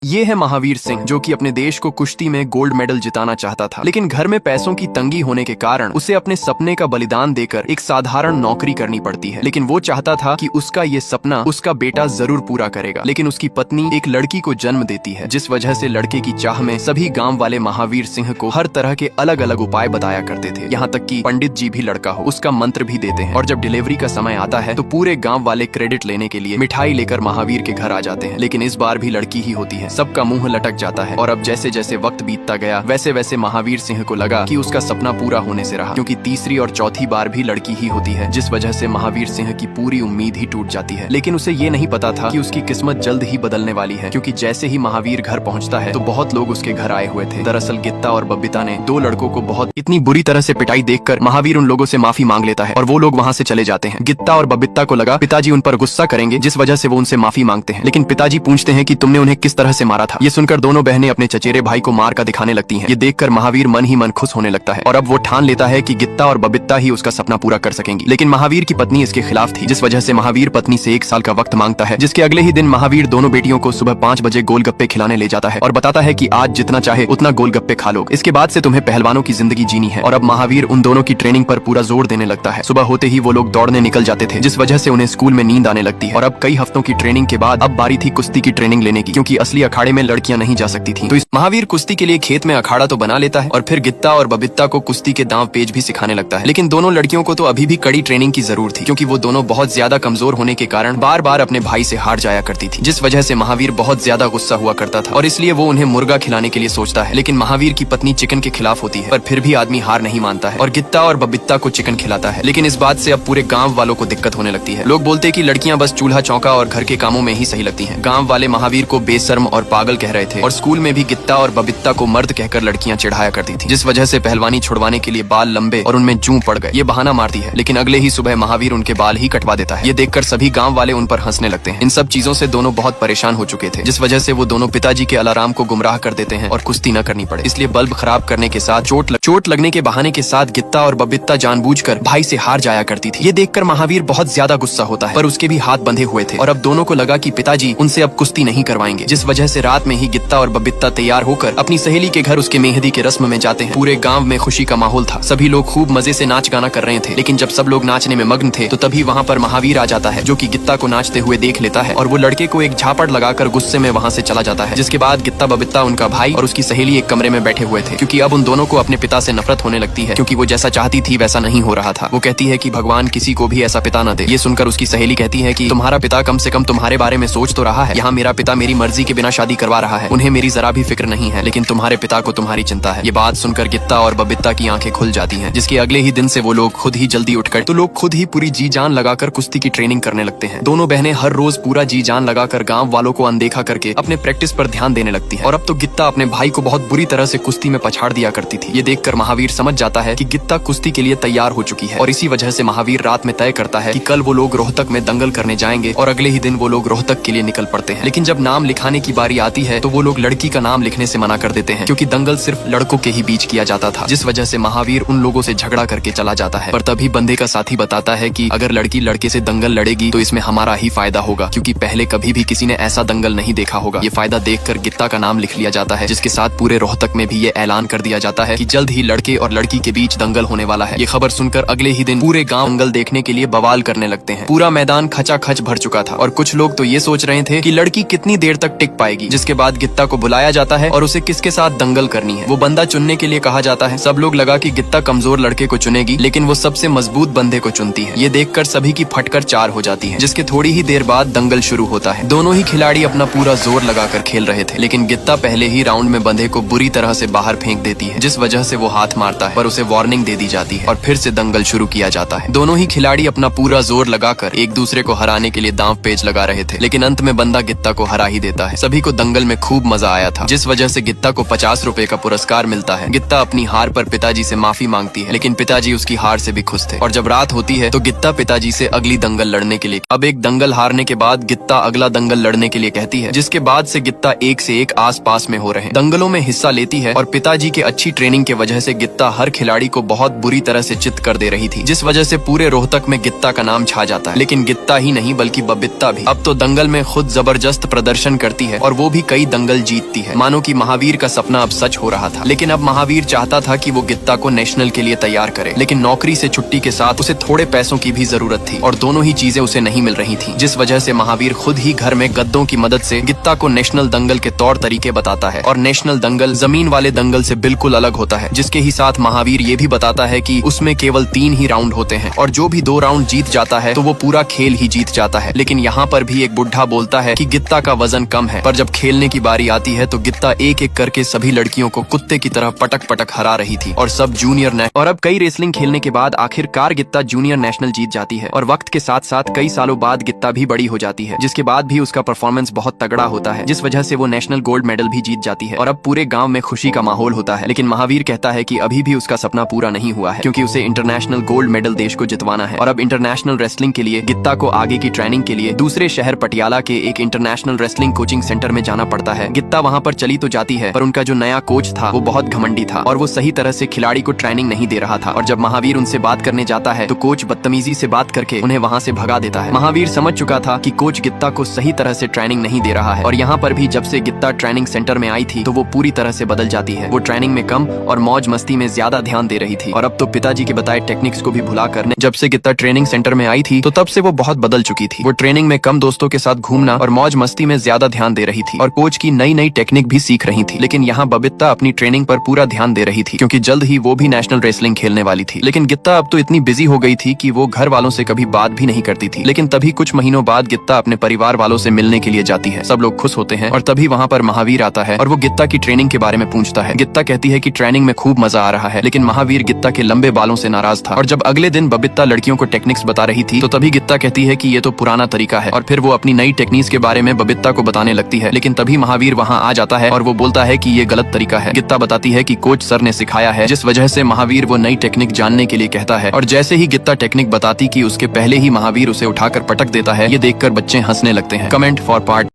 ये है महावीर सिंह, जो कि अपने देश को कुश्ती में गोल्ड मेडल जिताना चाहता था, लेकिन घर में पैसों की तंगी होने के कारण उसे अपने सपने का बलिदान देकर एक साधारण नौकरी करनी पड़ती है। लेकिन वो चाहता था कि उसका ये सपना उसका बेटा जरूर पूरा करेगा। लेकिन उसकी पत्नी एक लड़की को जन्म देती है, जिस वजह से लड़के की चाह में सभी गांव वाले महावीर सिंह को हर तरह के अलग अलग उपाय बताया करते थे। यहाँ तक कि पंडित जी भी लड़का हो उसका मंत्र भी देते हैं। और जब डिलीवरी का समय आता है तो पूरे गाँव वाले क्रेडिट लेने के लिए मिठाई लेकर महावीर के घर आ जाते हैं। लेकिन इस बार भी लड़की ही होती है। सबका मुंह लटक जाता है। और अब जैसे जैसे वक्त बीतता गया वैसे वैसे महावीर सिंह को लगा कि उसका सपना पूरा होने से रहा, क्योंकि तीसरी और चौथी बार भी लड़की ही होती है, जिस वजह से महावीर सिंह की पूरी उम्मीद ही टूट जाती है। लेकिन उसे ये नहीं पता था कि उसकी किस्मत जल्द ही बदलने वाली है, क्योंकि जैसे ही महावीर घर पहुंचता है तो बहुत लोग उसके घर आए हुए थे। दरअसल गित्ता और बबीता ने दो लड़कों को बहुत इतनी बुरी तरह से पिटाई देखकर महावीर उन लोगों से माफी मांग लेता है और वो लोग वहाँ से चले जाते हैं। गित्ता और बबीता को लगा पिताजी उन पर गुस्सा करेंगे, जिस वजह से वो उनसे माफी मांगते हैं। लेकिन पिताजी पूछते हैं कि तुमने उन्हें किस तरह से मारा था। ये सुनकर दोनों बहनें अपने चचेरे भाई को मार कर दिखाने लगती हैं। ये देखकर महावीर मन ही मन खुश होने लगता है और अब वो ठान लेता है कि गित्ता और बबीता ही उसका सपना पूरा कर सकेंगी। लेकिन महावीर की पत्नी इसके खिलाफ थी, जिस वजह से महावीर पत्नी से 1 साल का वक्त मांगता है। जिसके अगले ही दिन महावीर दोनों बेटियों को सुबह 5 बजे गोलगप्पे खिलाने ले जाता है और बताता है कि आज जितना चाहे उतना गोलगप्पे खा लो, इसके बाद से तुम्हें पहलवानों की जिंदगी जीनी है। और अब महावीर उन दोनों की ट्रेनिंग पर पूरा जोर देने लगता है। सुबह होते ही वो लोग दौड़ने निकल जाते थे, जिस वजह से उन्हें स्कूल में नींद आने लगती है। और अब कई हफ्तों की ट्रेनिंग के बाद अब बारी थी कुश्ती की ट्रेनिंग लेने की, क्योंकि असली अखाड़े में लड़कियां नहीं जा सकती थी। तो इस महावीर कुश्ती के लिए खेत में अखाड़ा तो बना लेता है और फिर गित्ता और बबीता को कुश्ती के दांव पेच भी सिखाने लगता है। लेकिन दोनों लड़कियों को तो अभी भी कड़ी ट्रेनिंग की जरूरत थी, क्योंकि वो दोनों बहुत ज्यादा कमजोर होने के कारण बार बार अपने भाई से हार जाया करती थी, जिस वजह से महावीर बहुत ज्यादा गुस्सा हुआ करता था और इसलिए वो उन्हें मुर्गा खिलाने के लिए सोचता है। लेकिन महावीर की पत्नी चिकन के खिलाफ होती है, पर फिर भी आदमी हार नहीं मानता है और गित्ता और बबीता को चिकन खिलाता है। लेकिन इस बात से अब पूरे गाँव वालों को दिक्कत होने लगती है। लोग बोलते कि लड़कियां बस चूल्हा चौका और घर के कामों में ही सही लगती हैं। गाँव वाले महावीर को बेशर्म और पागल कह रहे थे और स्कूल में भी गित्ता और बबीता को मर्द कहकर लड़कियां चिढ़ाया करती थी, जिस वजह से पहलवानी छुड़वाने के लिए बाल लंबे और उनमें जूं पड़ गए ये बहाना मारती है। लेकिन अगले ही सुबह महावीर उनके बाल ही कटवा देता है। ये देखकर सभी गांव वाले उन पर हंसने लगते हैं। इन सब चीजों से दोनों बहुत परेशान हो चुके थे, जिस वजह से वो दोनों पिताजी के अलार्म को गुमराह कर देते हैं और कुश्ती न करनी पड़े। इसलिए बल्ब खराब करने के साथ चोट लगने के बहाने के साथ गित्ता और बबीता जानबूझकर भाई से हार जाया करती थी। ये देखकर महावीर बहुत ज्यादा गुस्सा होता है, पर उसके भी हाथ बंधे हुए थे और अब दोनों को लगा कि पिताजी उनसे अब कुश्ती नहीं करवाएंगे, जिस वजह से रात में ही गित्ता और बबीता तैयार होकर अपनी सहेली के घर उसके मेहंदी के रस्म में जाते हैं। पूरे गांव में खुशी का माहौल था। सभी लोग खूब मजे से नाच गाना कर रहे थे। लेकिन जब सब लोग नाचने में मग्न थे तो तभी वहाँ पर महावीर आ जाता है, जो कि गित्ता को नाचते हुए देख लेता है और वो लड़के को एक झापड़ लगाकर गुस्से में वहाँ से चला जाता है। जिसके बाद गित्ता, बबीता, उनका भाई और उसकी सहेली एक कमरे में बैठे हुए थे, क्योंकि अब उन दोनों को अपने पिता से नफरत होने लगती है, क्योंकि वो जैसा चाहती थी वैसा नहीं हो रहा था। वो कहती है कि भगवान किसी को भी ऐसा पिता न दे। ये सुनकर उसकी सहेली कहती है कि तुम्हारा पिता कम से कम तुम्हारे बारे में सोच तो रहा है। यहाँ मेरा पिता मेरी मर्जी के बिना शादी करवा रहा है, उन्हें मेरी जरा भी फिक्र नहीं है, लेकिन तुम्हारे पिता को तुम्हारी चिंता है। ये बात सुनकर गित्ता और बबीता की आंखें खुल जाती हैं, जिसके अगले ही दिन से वो लोग खुद ही जल्दी उठकर तो लोग खुद ही पूरी जी जान लगाकर कुश्ती की ट्रेनिंग करने लगते हैं। दोनों बहनें हर रोज पूरा जी जान लगाकर गांव वालों को अनदेखा करके अपने प्रैक्टिस पर ध्यान देने लगती है। और अब तो गित्ता अपने भाई को बहुत बुरी तरह से कुश्ती में पछाड़ दिया करती थी। ये देखकर महावीर समझ जाता है कि गित्ता कुश्ती के लिए तैयार हो चुकी है और इसी वजह से महावीर रात में तय करता है कि कल वो लोग रोहतक में दंगल करने जाएंगे और अगले ही दिन वो लोग रोहतक के लिए निकल पड़ते हैं। लेकिन जब नाम लिखाने की बारी आती है तो वो लोग लड़की का नाम लिखने से मना कर देते हैं, क्योंकि दंगल सिर्फ लड़कों के ही बीच किया जाता था, जिस वजह से महावीर उन लोगों से झगड़ा करके चला जाता है। पर तभी बंदे का साथी बताता है कि अगर लड़की लड़के से दंगल लड़ेगी तो इसमें हमारा ही फायदा होगा, क्योंकि पहले कभी भी किसी ने ऐसा दंगल नहीं देखा होगा। ये फायदा देखकर गित्ता का नाम लिख लिया जाता है, जिसके साथ पूरे रोहतक में भी ये ऐलान कर दिया जाता है कि जल्द ही लड़के और लड़की के बीच दंगल होने वाला है। ये खबर सुनकर अगले ही दिन पूरे गाँव दंगल देखने के लिए बवाल करने लगते हैं। पूरा मैदान खचाखच भर चुका था और कुछ लोग तो ये सोच रहे थे कि लड़की कितनी देर तक टिक पाएगी। जिसके बाद गित्ता को बुलाया जाता है और उसे किसके साथ दंगल करनी है वो बंदा चुनने के लिए कहा जाता है। सब लोग लगा कि गित्ता कमजोर लड़के को चुनेगी, लेकिन वो सबसे मजबूत बंदे को चुनती है। ये देखकर सभी की फटकर 4 हो जाती है, जिसके थोड़ी ही देर बाद दंगल शुरू होता है। दोनों ही खिलाड़ी अपना पूरा जोर लगाकर खेल रहे थे, लेकिन गित्ता पहले ही राउंड में बंदे को बुरी तरह से बाहर फेंक देती है, जिस वजह से वो हाथ मारता है, पर उसे वार्निंग दे दी जाती है और फिर से दंगल शुरू किया जाता है। दोनों ही खिलाड़ी अपना पूरा जोर लगाकर एक दूसरे को हराने के लिए दांव पेच लगा रहे थे, लेकिन अंत में बंदा गित्ता को हरा ही देता है। सभी को दंगल में खूब मजा आया था, जिस वजह से गित्ता को 50 रुपए का पुरस्कार मिलता है। गित्ता अपनी हार पर पिताजी से माफी मांगती है, लेकिन पिताजी उसकी हार से भी खुश थे। और जब रात होती है तो गित्ता पिताजी से अगली दंगल लड़ने के लिए अब एक दंगल हारने के बाद गित्ता अगला दंगल लड़ने के लिए कहती है, जिसके बाद से गित्ता एक से एक आस पास में हो रहे दंगलों में हिस्सा लेती है। और पिताजी के अच्छी ट्रेनिंग के वजह से गित्ता हर खिलाड़ी को बहुत बुरी तरह से चित कर दे रही थी, जिस वजह से पूरे रोहतक में गित्ता का नाम छा जाता है। लेकिन गित्ता ही नहीं बल्कि बबीता भी अब तो दंगल में खुद जबरदस्त प्रदर्शन करती है और और वो भी कई दंगल जीतती है। मानो कि महावीर का सपना अब सच हो रहा था। लेकिन अब महावीर चाहता था कि वो गीता को नेशनल के लिए तैयार करे, लेकिन नौकरी से छुट्टी के साथ उसे थोड़े पैसों की भी जरूरत थी और दोनों ही चीजें उसे नहीं मिल रही थी, जिस वजह से महावीर खुद ही घर में गद्दों की मदद से गीता को नेशनल दंगल के तौर तरीके बताता है। और नेशनल दंगल जमीन वाले दंगल से बिल्कुल अलग होता है, जिसके ही साथ महावीर ये भी बताता है कि उसमें केवल 3 ही राउंड होते हैं और जो भी 2 राउंड जीत जाता है तो वो पूरा खेल ही जीत जाता है। लेकिन यहाँ पर भी एक बुढ़ा बोलता है कि गीता का वजन कम है, पर जब खेलने की बारी आती है तो गीता एक एक करके सभी लड़कियों को कुत्ते की तरह पटक पटक हरा रही थी और सब जूनियर और अब कई रेसलिंग खेलने के बाद आखिरकार गीता जूनियर नेशनल जीत जाती है। और वक्त के साथ साथ कई सालों बाद गीता भी बड़ी हो जाती है, जिसके बाद भी उसका परफॉर्मेंस बहुत तगड़ा होता है, जिस वजह से वो नेशनल गोल्ड मेडल भी जीत जाती है और अब पूरे गांव में खुशी का माहौल होता है। लेकिन महावीर कहता है कि अभी भी उसका सपना पूरा नहीं हुआ है, क्योंकि उसे इंटरनेशनल गोल्ड मेडल देश को जितवाना है। और अब इंटरनेशनल रेसलिंग के लिए गीता को आगे की ट्रेनिंग के लिए दूसरे शहर पटियाला के एक इंटरनेशनल रेसलिंग कोचिंग सेंटर में जाना पड़ता है। गीता वहाँ पर चली तो जाती है, पर उनका जो नया कोच था वो बहुत घमंडी था और वो सही तरह से खिलाड़ी को ट्रेनिंग नहीं दे रहा था। और जब महावीर उनसे बात करने जाता है तो कोच बदतमीजी से बात करके उन्हें वहाँ से भगा देता है। महावीर समझ चुका था कि कोच गीता को सही तरह से ट्रेनिंग नहीं दे रहा है और यहाँ पर भी जब से गीता ट्रेनिंग सेंटर में आई थी तो वो पूरी तरह से बदल जाती है। वो ट्रेनिंग में कम और मौज मस्ती में ज्यादा ध्यान दे रही थी और अब तो पिताजी के बताए टेक्निक्स को भी भुला कर जब से गीता ट्रेनिंग सेंटर में आई थी तो तब से वो बहुत बदल चुकी थी। वो ट्रेनिंग में कम दोस्तों के साथ घूमना और मौज मस्ती में ज्यादा ध्यान दे रही थी और कोच की नई नई टेक्निक भी सीख रही थी। लेकिन यहाँ बबीता अपनी ट्रेनिंग पर पूरा ध्यान दे रही थी, क्योंकि जल्द ही वो भी नेशनल रेसलिंग खेलने वाली थी। लेकिन गीता अब तो इतनी बिजी हो गई थी कि वो घर वालों से कभी बात भी नहीं करती थी। लेकिन तभी कुछ महीनों बाद गीता अपने परिवार वालों से मिलने के लिए जाती है। सब लोग खुश होते हैं और तभी वहाँ पर महावीर आता है और वो गीता की ट्रेनिंग के बारे में पूछता है। गीता कहती है कि ट्रेनिंग में खूब मजा आ रहा है, लेकिन महावीर गीता के लंबे बालों से नाराज था। और जब अगले दिन बबीता लड़कियों को टेक्निक्स बता रही थी तो तभी गीता कहती है कि ये तो पुराना तरीका है और फिर वो अपनी नई टेक्निक्स के बारे में बबीता को बताने लगती है। लेकिन तभी महावीर वहाँ आ जाता है और वो बोलता है कि ये गलत तरीका है। गीता बताती है कि कोच सर ने सिखाया है, जिस वजह से महावीर वो नई टेक्निक जानने के लिए कहता है। और जैसे ही गीता टेक्निक बताती कि उसके पहले ही महावीर उसे उठाकर पटक देता है, ये देखकर बच्चे हंसने लगते हैं। Comment for part